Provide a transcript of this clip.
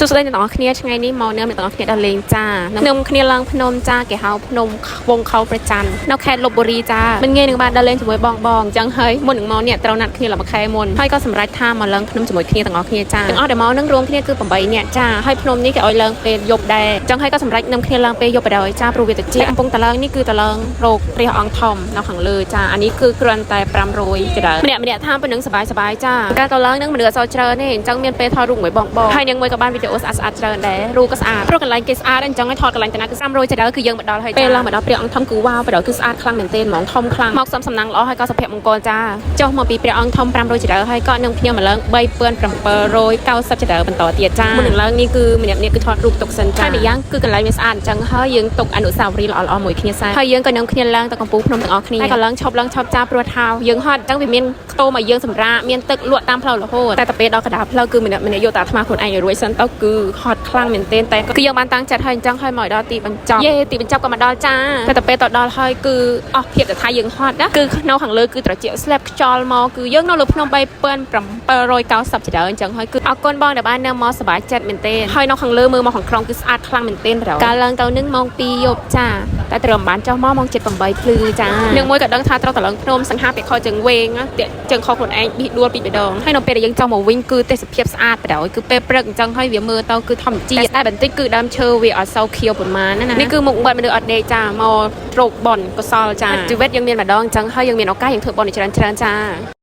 สุดท้ายในต่อគ្នាថ្ងៃនេះមកនៅต่อគ្នាដល់លេងចាខ្ញុំគ្នាឡើងភ្នំចាគេហៅភ្នំវងខោប្រច័ននៅខេត្តលបបុរីចាមិនងាយនឹងបានដល់លេងជាមួយបងអញ្ចឹងហើយមុននឹងមកនេះត្រូវណាត់គ្នាឡើងមួយខែមុនហើយក៏សម្រេចថាមកឡើងភ្នំជាមួយគ្នាទាំងអស់គ្នាចាទាំងអស់ដែលមកនឹងរួមគ្នាគឺ8នាក់ចាហើយភ្នំនេះគេឲ្យឡើងពេលយប់ដែរអញ្ចឹងហើយក៏សម្រេចនឹងគ្នាឡើងពេលយប់បណ្ដោយចាព្រោះវាតិចកំពុងតឡើងនេះគឺតឡើងរោគព្រះអង្គធំនៅខាងលើចាអានេះគឺគ្រាន់តែ500ក្តៅម្នាក់ថាប៉ុណ្្នឹងសบายចាការតឡើងនឹងមនុស្សអត់សូវច្រើនទេអញ្ចឹងមានពេលថតរូបមួយបងហើយនឹងមួយក៏បានវីដេអូស្អាតច្រើនដែររូបក៏ស្អាតព្រោះកន្លែងគេស្អាតអញ្ចឹងឲ្យថតកន្លែងតាណាគឺ300ក្តៅគឺយើងមកដល់ហើយពេលឡើងមកដល់ព្រះអង្គធំគឺវ៉ាវបណ្ដោយគឺស្អាតខ្លាំងមែនទែនហ្មងធំខ្លាំងមកសំណាងល្អហើយក៏សុភមង្គលចាចុះមកពីព្រះអង្គធំ500ក្តៅហើយក៏នឹងខ្ញុំមកឡើង3790ក្តៅបន្តទៀតចាមុននឹងឡើងនេះគឺម្នាក់គឺថតរូបទុកសិនចាតែយ៉ាងគឺកន្លែងវាស្អាតអញ្ចឹងហើយយើងទុកអនុស្សាវរីយ៍ល្អៗមួយគ្នាសែនហើយយើងក៏នឹងគ្នាឡើងទៅកំពូលភ្នំទាំងអស់គ្នាហើយក៏ឡើងឈប់ចាព្រោះថាយើងហត់អញ្ចឹងវាមានខ្ទមឲ្យយើងសម្រាកមានទឹកលក់តាមផ្លូវរហូតតែទៅពេលដល់កណ្ដាលផ្លូវគឺម្នាក់យកតែអាត្មាខ្លួនឯងឲ្យរួចសិនទៅគឺហត់ខ្លាំងមែនទែនតែគឺយើងបានតាំងចិត្តហើយអញ្ចឹងហើយមកដល់ទីបញ្ចប់យេទីបញ្ចប់ក៏មកដល់ចាតែទៅពេលទៅដល់ហើយគឺអស់ភាពតែថាយើងហត់ណាគឺនៅខាងលើគឺត្រជាក់ស្លាប់ខ្យល់មកគឺយើងនៅលើភ្នំ3790ចដៅអញ្ចឹងហើយគឺអរគុណបងដែលបាននៅមកសប្បាយចិត្តមែនទែនហើយនៅខាងលើមើលមកខាងក្រោមគឺស្អាតខ្លាំងមែនទែនការឡើងទៅនឹងម៉ោង2យប់ចាតែត្រឹមបានចុះមកម៉ោង7:08ភ្លឺចានឹងមួយក៏ដឹងថាត្រូវតឡើងភ្នំសង្ហាពាក្យខជើងវែងជើងខខ្លួនឯងប៊ីដួលពីម្ដងហើយនៅពេលដែលយើងចង់មកវិញគឺទេសភាពស្អាតបណ្ដោយគឺពេលព្រឹកអញ្ចឹងហើយវាមើលទៅគឺធម្មជាតិតែបន្តិចគឺដើមឈើវាអត់សូវខៀវប៉ុន្មានណានេះគឺមុខបាត់មនុស្សអត់ដេកចាមករោគបនកសលចាជីវិតយើងមានម្ដងអញ្ចឹងហើយយើងមានឱកាសយើងធ្វើបនច្រើនចា